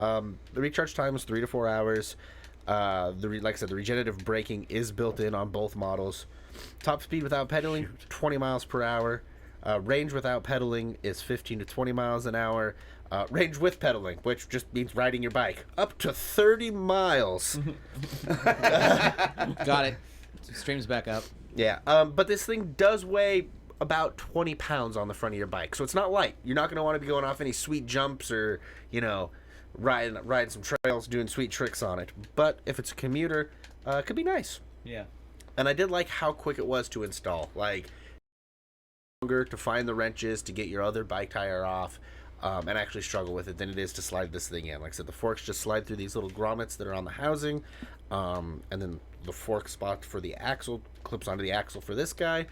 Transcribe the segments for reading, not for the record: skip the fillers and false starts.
The recharge time is 3 to 4 hours. Like I said, the regenerative braking is built in on both models. Top speed without pedaling, 20 miles per hour. Range without pedaling is 15 to 20 miles an hour. Range with pedaling, which just means riding your bike, up to 30 miles. Got it. Streams back up. Yeah, but this thing does weigh about 20 pounds on the front of your bike, so it's not light. You're not going to want to be going off any sweet jumps or, riding some trails, doing sweet tricks on it. But if it's a commuter, it could be nice. Yeah. And I did like how quick it was to install. Like, longer to find the wrenches to get your other bike tire off, and actually struggle with it than it is to slide this thing in. Like I said, the forks just slide through these little grommets that are on the housing, and then the fork spot for the axle clips onto the axle for this guy.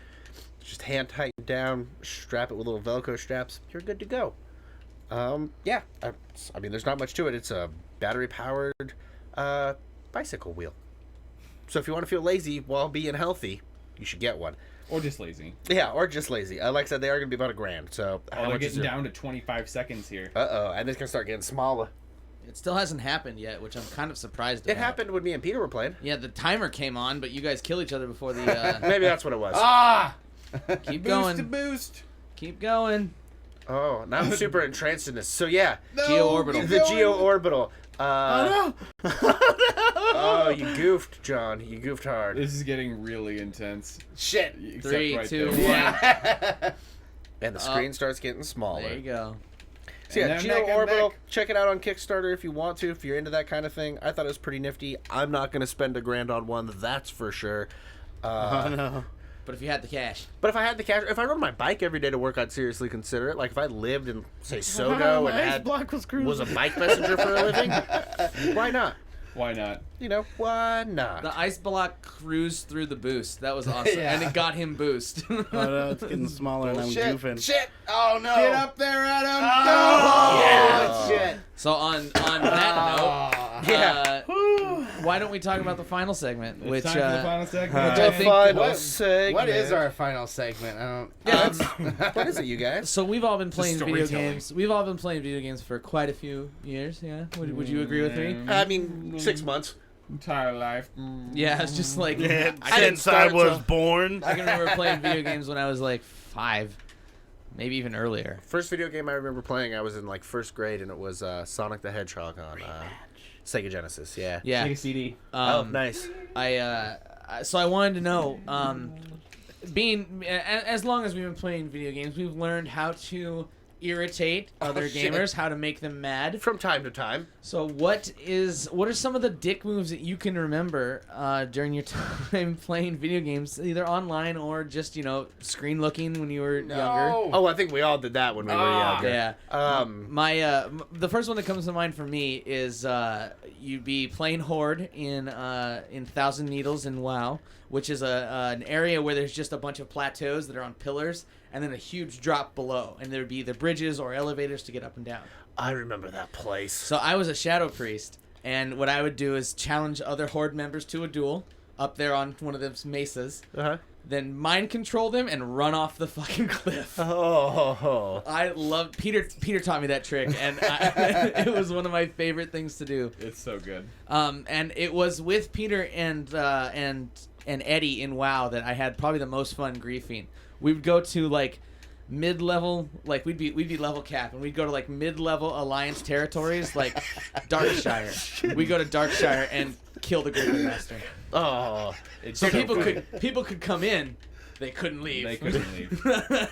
Just hand tighten down, strap it with little Velcro straps. You're good to go. Yeah, I mean, there's not much to it. It's a battery-powered bicycle wheel. So if you want to feel lazy while being healthy, you should get one. Or just lazy. Yeah, or just lazy. Like I said, they are going to be about $1,000. So they're getting down to 25 seconds here. Uh-oh, and it's going to start getting smaller. It still hasn't happened yet, which I'm kind of surprised about. It happened when me and Peter were playing. Yeah, the timer came on, but you guys kill each other before the... Maybe that's what it was. Keep going. Boost to boost. Keep going. Oh, now I'm super entranced in this. So yeah, Geo-orbital. The geo-orbital. Oh, no. Oh, you goofed, John. You goofed hard. This is getting really intense. Shit. Except 3, right 2, 1. there. Yeah. And the screen starts getting smaller. There you go. So yeah, And they're neck and Geo-orbital. neck. Check it out on Kickstarter if you want to, if you're into that kind of thing. I thought it was pretty nifty. I'm not going to spend $1,000 on one, that's for sure. Oh, no. But if you had the cash. But if I had the cash, if I rode my bike every day to work, I'd seriously consider it. Like if I lived in, say, Sodo and had was a bike messenger for a living, why not? Why not? Why not? The ice block cruised through the boost. That was awesome. Yeah. And it got him boost. Oh, no, it's getting smaller and I'm goofing. Shit! Oh no! Get up there, Adam! Oh, yeah, shit! So on that note, Yeah. why don't we talk about the final segment? It's Which time for the final segment. which I think- Final segment. What is our final segment? I don't. Yeah, what is it, you guys? So we've all been playing video storytelling. games. We've all been playing video games for quite a few years. Yeah. Would you agree with me? I mean, 6 months. Entire life. Yeah, it's just like Yeah, I didn't since I start was till- born. I can remember playing video games when I was like 5, maybe even earlier. First video game I remember playing, I was in like first grade, and it was Sonic the Hedgehog on Sega Genesis. Yeah. Yeah. Take a CD. Oh, nice. So I wanted to know, being as long as we've been playing video games, we've learned how to irritate other shit. gamers, how to make them mad. From time to time. So what are some of the dick moves that you can remember during your time playing video games, either online or just screen looking when you were younger? Oh, I think we all did that when we were younger. Yeah. The first one that comes to mind for me is you'd be playing Horde in Thousand Needles in WoW, which is an area where there's just a bunch of plateaus that are on pillars, and then a huge drop below, and there would be either bridges or elevators to get up and down. I remember that place. So I was a Shadow Priest, and what I would do is challenge other Horde members to a duel up there on one of those mesas, then mind control them and run off the fucking cliff. Oh. I love Peter taught me that trick, and it was one of my favorite things to do. It's so good. And it was with Peter and Eddie in WoW that I had probably the most fun griefing. We would go to like mid-level, like we'd be level cap, and we'd go to like mid-level alliance territories like Darkshire. We go to Darkshire and kill the Griffin Master. Oh. It's So so people could come in, they couldn't leave. They couldn't leave.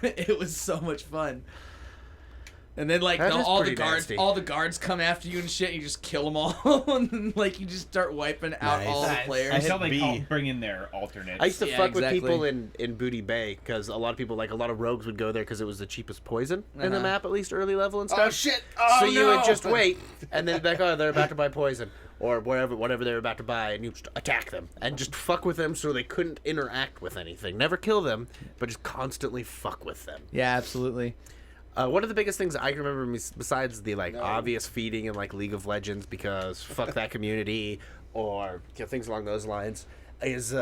It was so much fun. And then like That is all the pretty guards, nasty. all the guards come after you and shit. You just kill them all, and then, like you just start wiping out Nice. all the Nice. players. Until hit they B. bring in their alternates. I used to Yeah, fuck exactly. with people in Booty Bay because a lot of people, like a lot of rogues, would go there because it was the cheapest poison in the Uh-huh. map, at least early level and stuff. shit! So you would just wait, and then like, oh, they're about to buy poison, or whatever they're about to buy, and you just attack them and just fuck with them so they couldn't interact with anything. Never kill them, but just constantly fuck with them. Yeah, absolutely. One of the biggest things I can remember, besides the obvious feeding in like League of Legends, because fuck that community, or things along those lines, is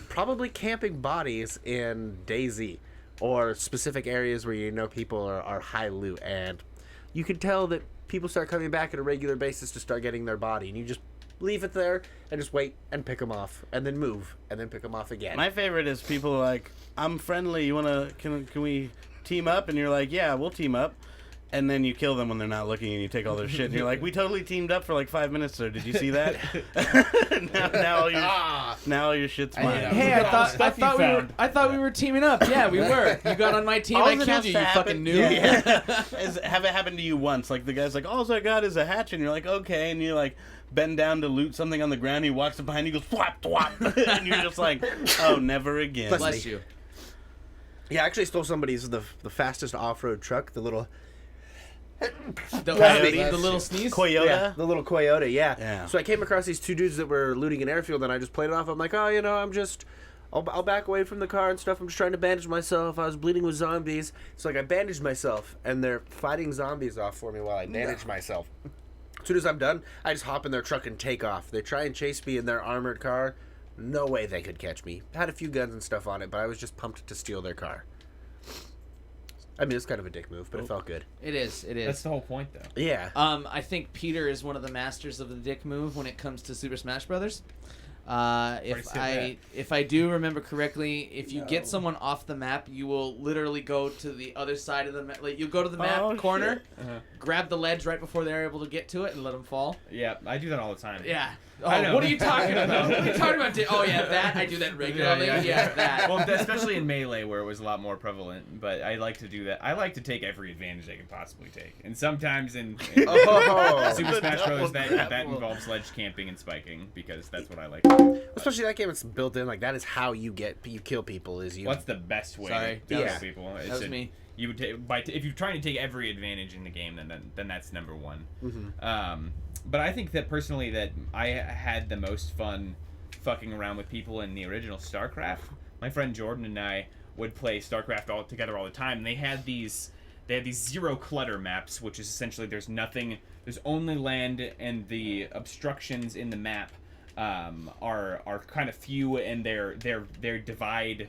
probably camping bodies in DayZ, or specific areas where people are high loot, and you can tell that people start coming back at a regular basis to start getting their body, and you just leave it there and just wait and pick them off, and then move, and then pick them off again. My favorite is people like, I'm friendly. You wanna? Can we team up? And you're like, yeah, we'll team up. And then you kill them when they're not looking, and you take all their shit. And you're like, we totally teamed up for like 5 minutes, sir. Did you see that? now all your shit's mine. Hey, I thought we were teaming up. Yeah, we were. You got on my team. All I that killed has you. to You happen- fucking noob. Yeah. Have it happen to you once? Like the guy's like, all I got is a hatchet, and you're like, okay, and you like bend down to loot something on the ground. He walks up behind you, goes thwap thwap, and you're just like, oh, never again. Bless you. Yeah, I actually stole somebody's the fastest off-road truck, the little The little sneeze. Toyota. Yeah, the little Toyota, yeah. Yeah. So I came across these two dudes that were looting an airfield, and I just played it off. I'm like, oh, I'll back away from the car and stuff. I'm just trying to bandage myself. I was bleeding with zombies. So, I bandaged myself, and they're fighting zombies off for me while I bandage myself. As soon as I'm done, I just hop in their truck and take off. They try and chase me in their armored car. No way they could catch me. Had a few guns and stuff on it, but I was just pumped to steal their car. I mean, it's kind of a dick move, but it felt good. It is. That's the whole point, though. Yeah. I think Peter is one of the masters of the dick move when it comes to Super Smash Brothers. If I do remember correctly, if you get someone off the map, you will literally go to the other side of the map. Like, you go to the map corner, grab the ledge right before they're able to get to it, and let them fall. Yeah, I do that all the time. Yeah. I Oh, know. what are you talking about? What are you talking about? Oh yeah, that I do that regularly. Yeah, that. Well, especially in Melee where it was a lot more prevalent. But I like to do that. I like to take every advantage I can possibly take. And sometimes in Oh. Super Smash Bros. that involves ledge camping and spiking because that's what I like to do. Especially that game, it's built in. Like, that is how you kill people, is you... What's the best way Sorry. to Yeah. kill people? That was me. You would if you're trying to take every advantage in the game, then that's number one. Mm-hmm. But I think that personally that I had the most fun fucking around with people in the original StarCraft. My friend Jordan and I would play StarCraft all together all the time. And they had these zero clutter maps, which is essentially there's only land, and the obstructions in the map are kind of few, and they divide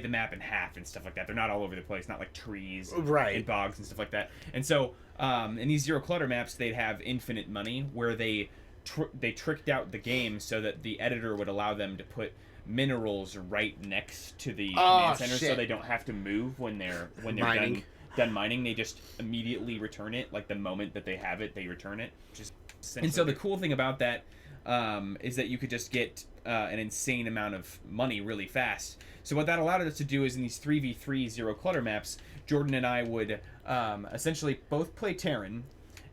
the map in half and stuff like that. They're not all over the place, not like trees and bogs and stuff like that. And so in these zero clutter maps, they'd have infinite money, where they tricked out the game so that the editor would allow them to put minerals right next to the command center, so they don't have to move when they're Mining. done mining. They just immediately return it, like the moment that they have it, they return it. And so the cool thing about that is that you could just get an insane amount of money really fast. So what that allowed us to do is in these 3v3 zero clutter maps, Jordan and I would essentially both play Terran,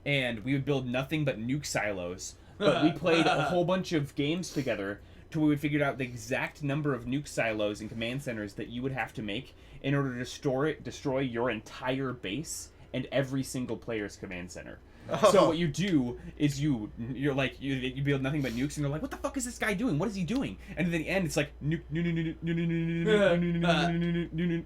and we would build nothing but nuke silos. But we played a whole bunch of games together till we figured out the exact number of nuke silos and command centers that you would have to make in order to destroy your entire base and every single player's command center. So what you do is you build nothing but nukes, and you're like, what the fuck is this guy doing? What is he doing? And at the end, it's like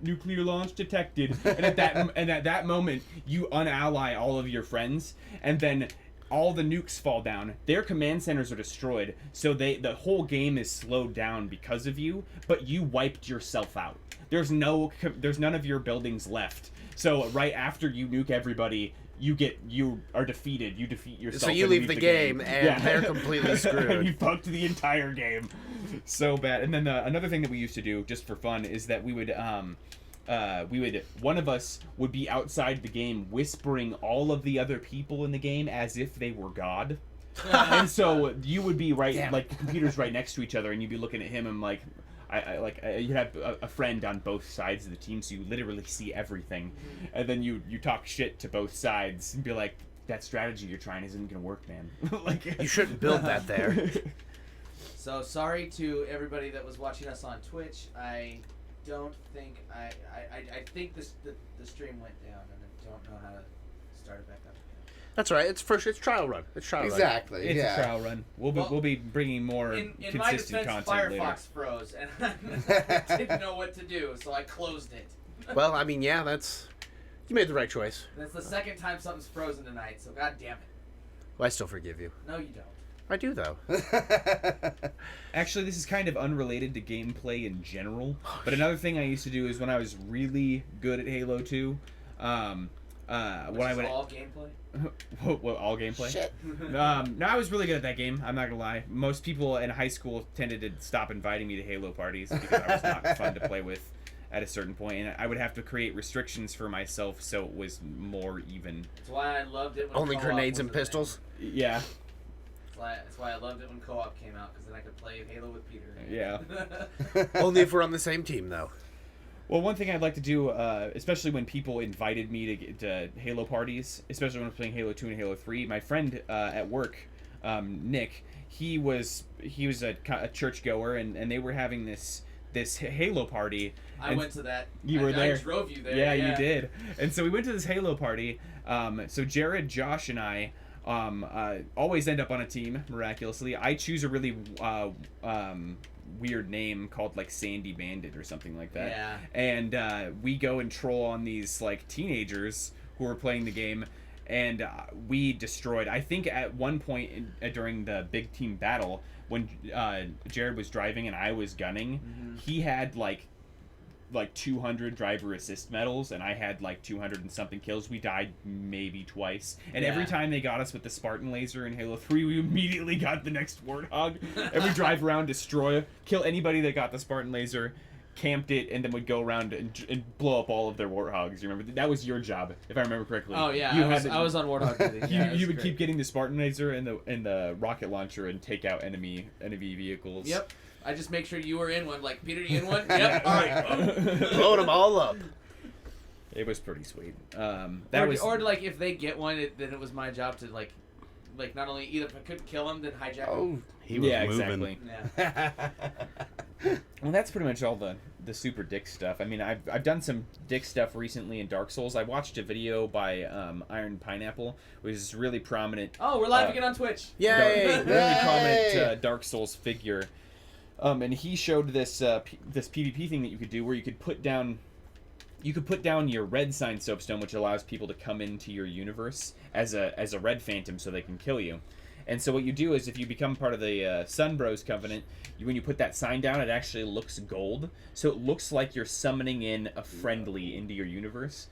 nuclear launch detected. And at that moment, you unally all of your friends, and then all the nukes fall down. Their command centers are destroyed, so the whole game is slowed down because of you. But you wiped yourself out. There's none of your buildings left. So right after you nuke everybody, you are defeated. You defeat yourself. So you leave the game, and they're completely screwed. And you fucked the entire game. So bad. And then another thing that we used to do just for fun is that we would one of us would be outside the game whispering all of the other people in the game as if they were God. And so you would be like the computers right next to each other, and you'd be looking at him and like. You'd have a friend on both sides of the team, so you literally see everything, and then you talk shit to both sides and be like, "That strategy you're trying isn't gonna work, man." You shouldn't build that there. So sorry to everybody that was watching us on Twitch. I don't think I think the stream went down, and I don't know how to start it back up again. That's right. It's trial run. It's trial run. Exactly. It's a trial run. We'll be bringing more In consistent my defense, content Firefox later. froze, and I didn't know what to do, so I closed it. Well, I mean, yeah, you made the right choice. That's the second time something's frozen tonight, so god damn it. Well, I still forgive you. No, you don't. I do, though. Actually, this is kind of unrelated to gameplay in general, but another thing I used to do is when I was really good at Halo 2, what I would all gameplay. what all gameplay? Shit. No, I was really good at that game. I'm not gonna lie. Most people in high school tended to stop inviting me to Halo parties because I was not fun to play with at a certain point, and I would have to create restrictions for myself so it was more even. That's why I loved it. When Only co-op grenades was and a thing. pistols. Yeah. That's why I loved it when co-op came out, because then I could play Halo with Peter. Yeah. Only if we're on the same team, though. Well, one thing I'd like to do, especially when people invited me to get to Halo parties, especially when I was playing Halo 2 and Halo 3, my friend at work, Nick, he was a churchgoer, and they were having this Halo party. I went to that. You were there. I drove you there. Yeah, you did. And so we went to this Halo party. So Jared, Josh, and I always end up on a team, miraculously. I choose a really weird name called like Sandy Bandit or something like that. Yeah. And we go and troll on these like teenagers who are playing the game, and we destroyed. I think at one point during the big team battle, when Jared was driving and I was gunning, he had like 200 driver assist medals, and I had like 200 and something kills. We died maybe twice, and every time they got us with the Spartan laser in Halo 3, we immediately got the next Warthog, and we drive around, destroy, kill anybody that got the Spartan laser, camped it, and then would go around and blow up all of their Warthogs. You remember that was your job, if I remember correctly. Oh yeah, I was on Warthog duty. You would keep getting the Spartan laser and the rocket launcher and take out enemy vehicles. Yep. I just make sure you were in one. Like, Peter, you in one? Yep. All right. Load them all up. It was pretty sweet. Or like if they get one, then it was my job to like not only either if I couldn't kill him, then hijack him. Oh, He was exactly. moving. Yeah. Well, that's pretty much all the super dick stuff. I mean, I've done some dick stuff recently in Dark Souls. I watched a video by Iron Pineapple, which is really prominent. Oh, we're live again on Twitch. Yay! Really prominent Dark Souls figure. And he showed this this PvP thing that you could do, where you could put down your red sign soapstone, which allows people to come into your universe as a red phantom, so they can kill you. And so what you do is, if you become part of the Sun Bros Covenant, when you put that sign down, it actually looks gold, so it looks like you're summoning in a friendly into your universe.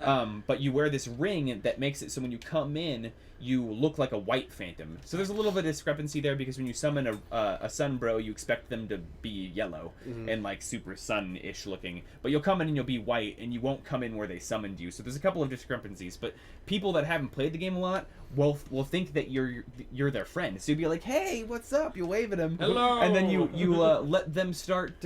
But you wear this ring that makes it so when you come in, you look like a white phantom. So there's a little bit of discrepancy there, because when you summon a sun bro, you expect them to be yellow and like super sun-ish looking. But you'll come in and you'll be white, and you won't come in where they summoned you. So there's a couple of discrepancies. But people that haven't played the game a lot will think that you're their friend. So you'll be like, hey, what's up? You wave at them. Hello. And then you let them start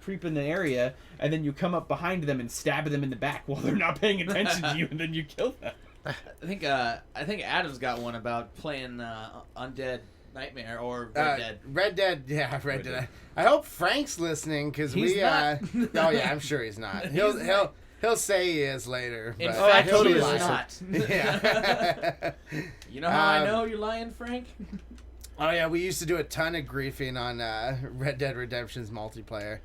creeping the area, and then you come up behind them and stab them in the back while they're not paying attention to you, and then you kill them. I think Adam's got one about playing Undead Nightmare or Red Dead. Red Dead, yeah, Red Dead. I hope Frank's listening, because He's not. oh yeah, I'm sure he's not. He'll say he is later. In but fact, he'll he be is lying. not. Yeah. You know how I know you're lying, Frank? Oh yeah, we used to do a ton of griefing on Red Dead Redemption's multiplayer.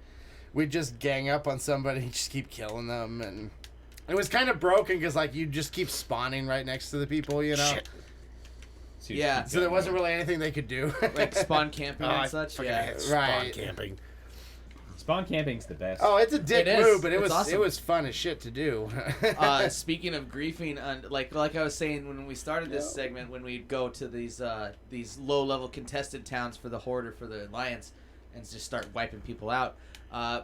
We'd just gang up on somebody and just keep killing them, and it was kind of broken because like you just keep spawning right next to the people, you know. Shit. Yeah. So there wasn't really anything they could do. Like spawn camping and such. Yeah. Spawn Right. camping. Spawn camping's the best. Oh, it's a dick It is. move, but it It's was awesome. it was fun as shit to do. Speaking of griefing, like I was saying when we started this segment, when we'd go to these low-level contested towns for the Horde or for the Alliance, and just start wiping people out.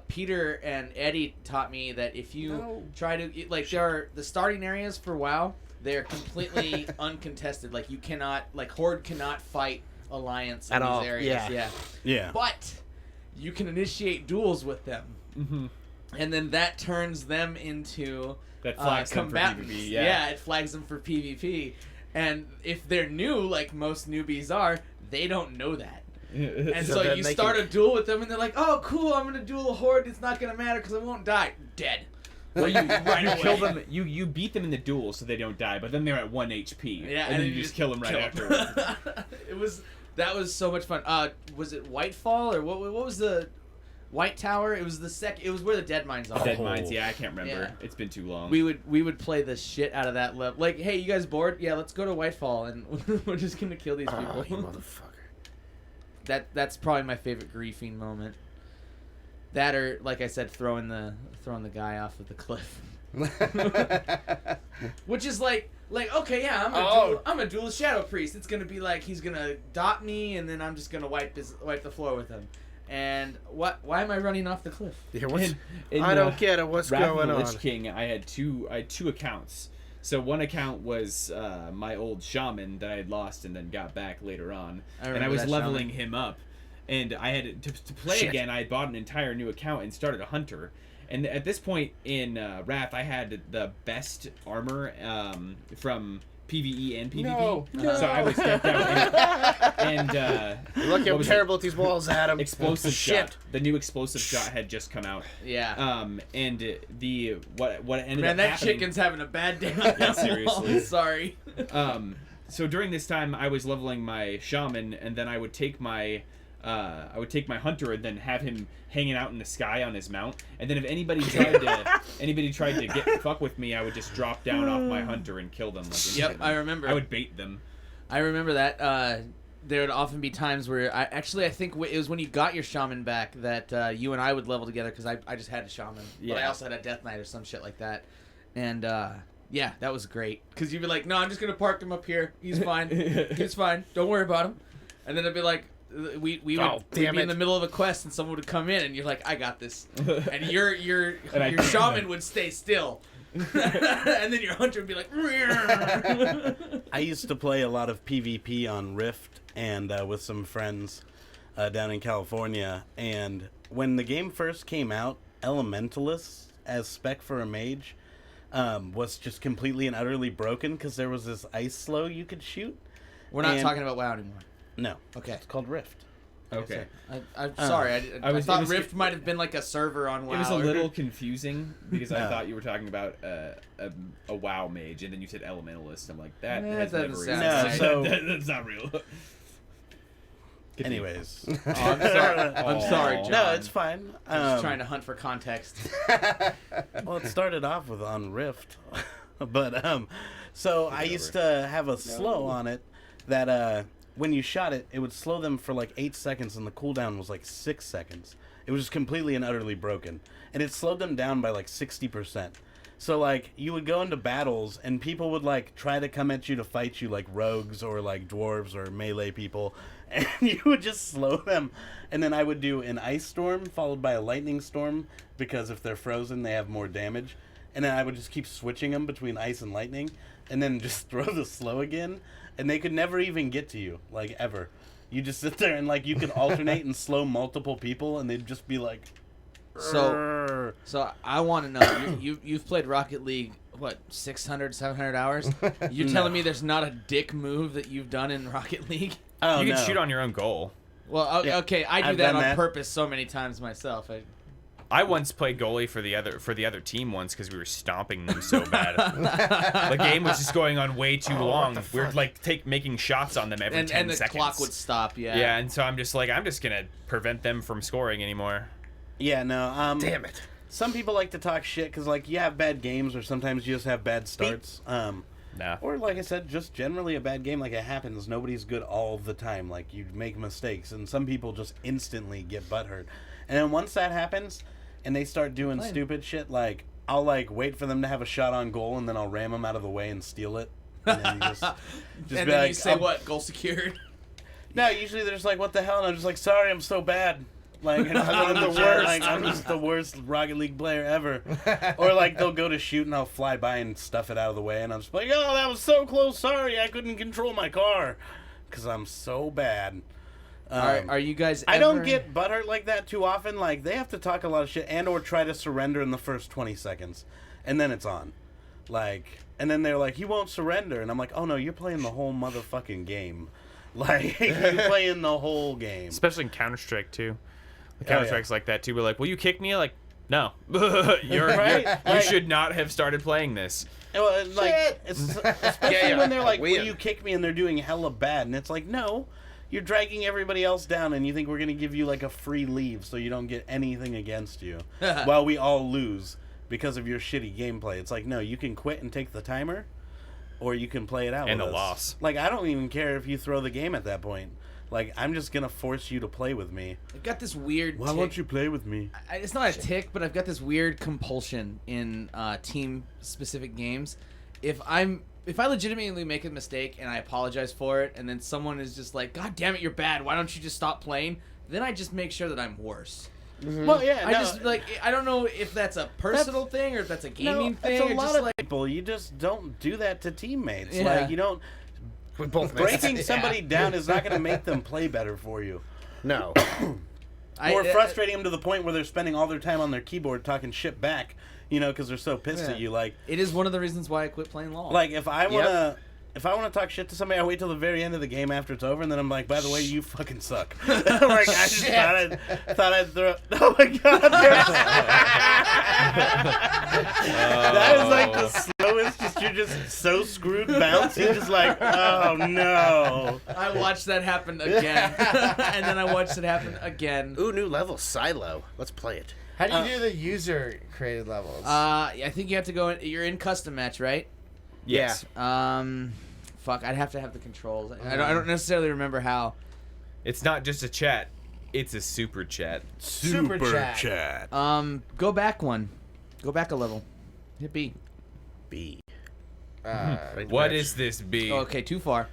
Peter and Eddie taught me that if you try to the starting areas for WoW, they're completely uncontested. Like you cannot, Horde cannot fight Alliance in At these all. areas. Yeah. But you can initiate duels with them. Mm-hmm. And then that turns them into That flags them for combatants. PvP, Yeah, it flags them for PvP. And if they're new, like most newbies are, they don't know that. And so then you they start can- a duel with them, and they're like, "Oh, cool! I'm gonna duel a Horde. It's not gonna matter because I won't die. Dead." Well, you Right kill away. them. You beat them in the duel so they don't die, but then they're at 1 HP. Yeah, and then you just kill them right after. That was so much fun. Was it Whitefall or what was the White Tower? It was the It was where the Dead Mines are. Dead Mines. Yeah, I can't remember. Yeah. It's been too long. We would play the shit out of that level. Like, hey, you guys bored? Yeah, let's go to Whitefall, and we're just gonna kill these people. You motherfucker. That's probably my favorite griefing moment. That or, like I said, throwing the guy off of the cliff. Which is like okay, yeah, I'm a duelist shadow priest. It's gonna be like he's gonna dot me, and then I'm just gonna wipe the floor with him. And why am I running off the cliff? Yeah, I don't get it. What's Wrath going of the on? Lich King, I had two accounts. So one account was my old shaman that I had lost and then got back later on, and I was leveling him up. And I had to play again. I had bought an entire new account and started a hunter. And at this point in Wrath, I had the best armor from PvE and PvP. No. So I was decked out. And Look how terrible these walls, Adam. Explosive Shit. shot. The new explosive shot had just come out. Yeah. And what ended Man, up that happening, chicken's having a bad day. Yeah, seriously. Sorry. So during this time, I was leveling my shaman, and then I would take my hunter and then have him hanging out in the sky on his mount. And then if anybody tried to get fuck with me, I would just drop down off my hunter and kill them. Like, Yep, I remember. I would bait them. I remember that. There would often be times where I think it was when you got your shaman back that you and I would level together because I just had a shaman, but I also had a death knight or some shit like that, and yeah, that was great because you'd be like, no, I'm just gonna park him up here. He's fine. He's fine. Don't worry about him. And then it'd be like, we'd be in the middle of a quest and someone would come in and you're like, I got this, and your shaman would stay still. And then your hunter would be like, I used to play a lot of PvP on Rift and with some friends down in California. And when the game first came out, Elementalist as spec for a mage was just completely and utterly broken because there was this ice slow you could shoot. We're not talking about WoW anymore. No. Okay. It's called Rift. Okay. I'm sorry. I thought Rift might have been like a server on WoW. It was a little confusing because I thought you were talking about a WoW mage, and then you said Elementalist. I'm like, that has never sound No, right. so that's not real. anyways. I'm sorry, John. No, it's fine. I'm just trying to hunt for context. Well, it started off with on Rift, but so I used to have a slow on it that when you shot it, it would slow them for like 8 seconds, and the cooldown was like 6 seconds. It was just completely and utterly broken, and it slowed them down by like 60%. So like you would go into battles, and people would like try to come at you to fight you, like rogues or like dwarves or melee people, and you would just slow them. And then I would do an ice storm followed by a lightning storm because if they're frozen, they have more damage. And then I would just keep switching them between ice and lightning, and then just throw the slow again. And they could never even get to you, like, ever. You just sit there and, like, you could alternate and slow multiple people, and they'd just be like... So I want to know, you've played Rocket League, what, 600, 700 hours? You're telling me there's not a dick move that you've done in Rocket League? Oh, You can shoot on your own goal. Well, Yeah, okay, I do I've that done on that. purpose so many times myself. I once played goalie for the other team once because we were stomping them so bad. The game was just going on way too long. We were like making shots on them every 10 and the seconds. clock would stop, yeah. Yeah, and so I'm just gonna prevent them from scoring anymore. Yeah, no, Damn it. Some people like to talk shit because, like, you have bad games or sometimes you just have bad starts. Nah. Or, like I said, just generally a bad game. Like, it happens. Nobody's good all the time. Like, you make mistakes, and some people just instantly get butthurt. And then once that happens, and they start doing stupid shit, like, I'll, like, wait for them to have a shot on goal, and then I'll ram them out of the way and steal it. And then just And be then like, you say, what, goal secured? No, usually they're just like, what the hell? And I'm just like, sorry, I'm so bad. Like, I'm the worst. Like, I'm just the worst Rocket League player ever. Or, like, they'll go to shoot, and I'll fly by and stuff it out of the way, and I'm just like, oh, that was so close. Sorry, I couldn't control my car. Because I'm so bad. Are you guys I don't get butthurt like that too often. Like, they have to talk a lot of shit and or try to surrender in the first 20 seconds. And then it's on. Like, and then they're like, he won't surrender. And I'm like, oh, no, you're playing the whole motherfucking game. Like, you're playing the whole game. Especially in Counter-Strike too. yeah. Counter-Strike's like that too. We're like, will you kick me? Like, no. You Right? should not have started playing this. Well, like, especially when they're like, Win. will you kick me? And they're doing hella bad. And it's like, no. You're dragging everybody else down, and you think we're going to give you, like, a free leave so you don't get anything against you while we all lose because of your shitty gameplay. It's like, no, you can quit and take the timer, or you can play it out And with a us. loss. Like, I don't even care if you throw the game at that point. Like, I'm just going to force you to play with me. I've got this weird. Why tick. won't you play with me? It's not a tick, but I've got this weird compulsion in team-specific games. If I legitimately make a mistake and I apologize for it, and then someone is just like, "God damn it, you're bad. Why don't you just stop playing?" Then I just make sure that I'm worse. Well, yeah, I just like I don't know if that's a personal thing or if that's a gaming thing. It's a or lot just of like, people. You just don't do that to teammates. Yeah. Like, you don't. We both Breaking somebody down is not going to make them play better for you. No. Or frustrating them to the point where they're spending all their time on their keyboard talking shit back, because they're so pissed at you. Like, it is one of the reasons why I quit playing LoL. like if I wanna talk shit to somebody, I wait till the very end of the game after it's over, and then I'm like, by the way, you fucking suck. Like, I just thought I'd throw. Oh my god! That is like the slowest. You're just so screwed bounce. You're just like, oh no. I watched that happen again, and then I watched it happen again. Ooh, new level, Silo. Let's play it. How do you do the user created levels? I think you have to go in. You're in custom match, right? Yes. Fuck, I'd have to have the controls. I don't necessarily remember how. It's not just a chat. It's a super chat. Super chat. Go back one. Go back a level. Hit B. B. Uh, What is this, B? Oh, okay, too far.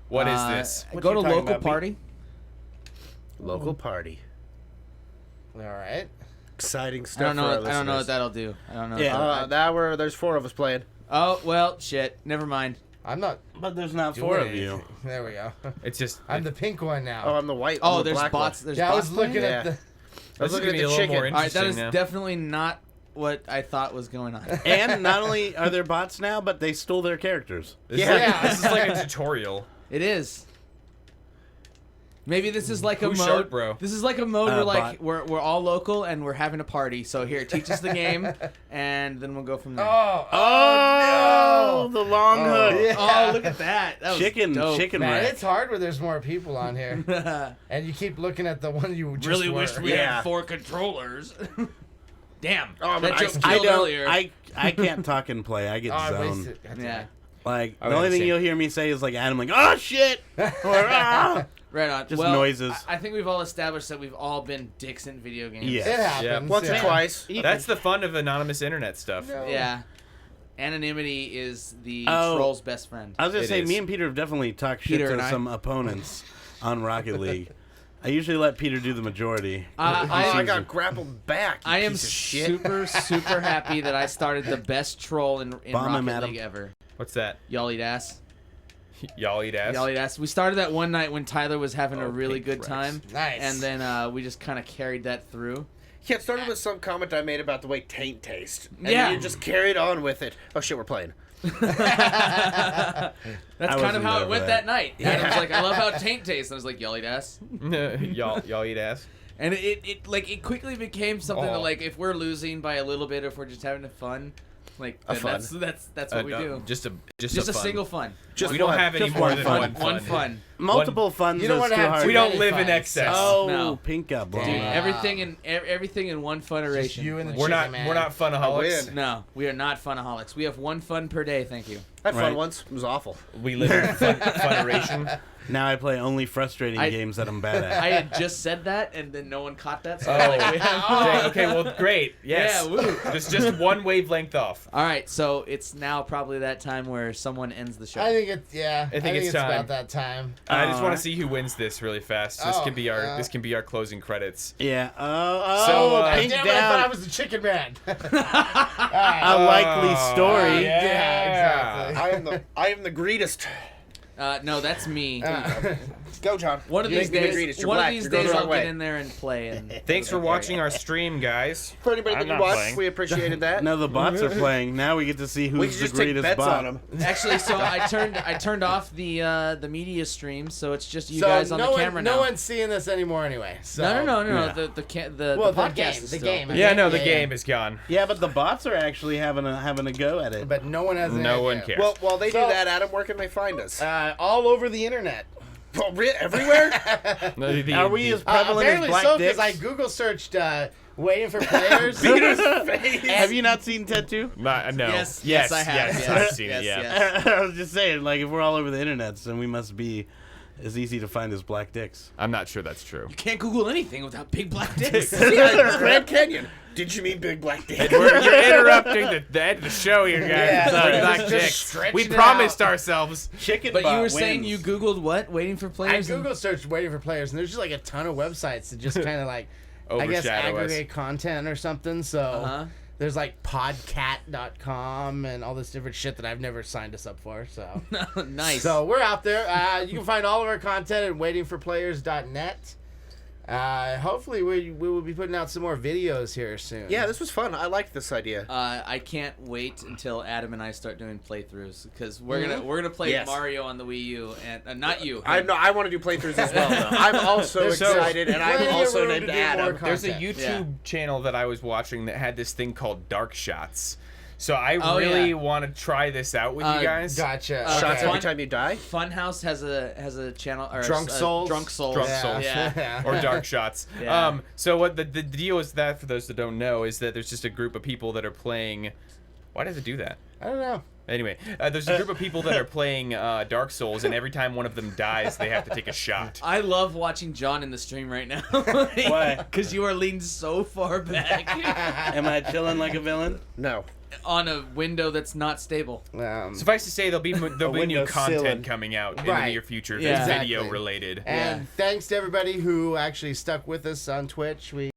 What is this? What Go you to talking local about, B? party. Local party. all right. Exciting I stuff. don't know. For our I don't know what listeners. that'll do. I don't know. Yeah. There's 4 of us playing. Oh well, shit. Never mind. I'm not But there's not doing 4 of anything. you. There we go. It's just. I'm the pink one now. Oh, I'm the white. Oh, I'm the there's black bots. One. There's yeah, I bots was looking playing? at the. I was This is looking gonna at be the a little more chicken. All right, that interesting is now. definitely not what I thought was going on. And not only are there bots now, but they stole their characters. This Yeah. Is like, Yeah. this is like a tutorial. It is. Maybe this is like a Who's mode. sharp, bro? This is like a mode where like bot. we're all local and we're having a party. So here, teach us the game, and then we'll go from there. Oh, the long hook. Yeah. Oh, look at that! That was Chicken dope. Man, rack. it's hard when there's more people on here, and you keep looking at the one you just Really were. wish we Yeah. had 4 controllers. Damn. Oh, that but joke I killed don't. earlier. I can't talk and play. I get Oh, I zoned. wasted. God damn Yeah. it. Like I the only would thing say- you'll hear me say is like Adam, like, oh shit, or ah. Right on. Just well, noises. I think we've all established that we've all been dicks in video games. Yeah. It happens. Once or yeah. twice. That's the fun of anonymous internet stuff. No. Yeah. Anonymity is the Oh. troll's best friend. I was gonna It say, is. me and Peter have definitely talked shit Peter and to I. some opponents on Rocket League. I usually let Peter do the majority. I got grappled back. You I am piece of shit. super happy that I started the best troll in Bomb him, Rocket Adam. League ever. What's that? Y'all eat ass. Y'all eat ass? Y'all eat ass. We started that one night when Tyler was having a Oh, really pink good Rex. time. Nice. And then we just kind of carried that through. Yeah, it started with some comment I made about the way taint tastes. And Yeah. you just carried on with it. Oh shit, we're playing. That's kind wasn't of how there it went for that that. night. Adam's like, I love how taint tastes. And I was like, y'all eat ass. y'all eat ass? And it quickly became something that Oh. like if we're losing by a little bit, if we're just having fun, like A then fun. that's what we do. Just a Just a fun. single fun. Just we don't one. have any Just more one than fun. one One fun. Multiple funds You don't is wanna too have hard. too We don't many live in funds. excess. Oh, No. pink got blown Dude, up. everything in one funeration. you and the We're not Chicken Man. we're not funaholics. win. No, we are not funaholics. We have one fun per day, thank you. I had fun Right. once. It was awful. We live in funeration. Now I play only frustrating games that I'm bad at. I had just said that, and then no one caught that. So Oh. I'm like, we have- Dang, okay, well, great. Yes. Yeah, woo. Just one wavelength off. All right, so it's now probably that time where someone ends the show. I think it's I think it's time. about that time. I just want Alright. to see who wins this really fast. This Oh, can be our yeah. this can be our closing credits. Yeah. So, God pink damn it, I thought I down. was the Chicken Man. A Alright. likely story. Yeah, exactly. I am the greatest. No, that's me. Go, John. One of You these make me the days, greatest. You're one black. of these You're going days, the I'll wrong way. get in there and play. And Thanks for watching our stream, guys. For anybody I'm that not watched, playing. we appreciated that. Now the bots are playing. Now we get to see we who's can the just take greatest bets bot. on them. actually, so I turned off the media stream, so it's just you So guys on no the one, camera no now. one's seeing this anymore anyway. So. No. Yeah. The Well, the podcast game, is the still. game. Yeah, no, the Yeah. game is gone. Yeah, but the bots are actually having a go at it. But no one has. No any one idea. cares. Well, while they do So- that, Adam, where can they find us? All over the internet. Everywhere? Are we as prevalent as Apparently black so, dicks? because I Google searched Waiting for Players. Have you not seen Ted 2? No. Yes, I have. Yes, Yes, I've seen yes, it. Yeah. yes. I was just saying, like, if we're all over the internet, then we must be as easy to find as black dicks. I'm not sure that's true. You can't Google anything without big black dicks. Grand Canyon. Did you mean Big Black Dick? You're interrupting the end of the show here, guys. Yeah, Sorry, just black dicks. stretching We it promised out. ourselves. Chicken But you butt were saying wins. you Googled what? Waiting for I Players? and- Google searched Waiting for Players, and there's just like a ton of websites that just kind of like, I guess, Overshadow us. aggregate content or something. So Uh-huh. there's like podcat.com and all this different shit that I've never signed us up for. So Nice. So we're out there. You can find all of our content at waitingforplayers.net. Hopefully we will be putting out some more videos here soon. Yeah, this was fun. I liked this idea. I can't wait until Adam and I start doing playthroughs because we're gonna play Yes. Mario on the Wii U and not you. I want to do playthroughs as well. Though. I'm also There's excited, and I'm plenty of also room named to do more Adam. There's a content. YouTube Yeah. channel that I was watching that had this thing called Dark Shots. So I Oh, really yeah. want to try this out with you guys. Gotcha. Shots Okay. every time you die. Funhouse has a channel or Drunk Souls? Drunk Souls. Drunk Yeah. Souls. Yeah. Or Dark Shots. Yeah. So what the deal is that, for those that don't know, is that there's just a group of people that are playing. Why does it do that? I don't know. Anyway, there's a group of people that are playing Dark Souls, and every time one of them dies, they have to take a shot. I love watching John in the stream right now. Why? Because you are leaned so far back Am I chilling like a villain? No. on a window that's not stable. Suffice to say, there'll be new window content ceiling. coming out in Right. the near future Yeah. that's video Exactly. related. And Yeah. thanks to everybody who actually stuck with us on Twitch. We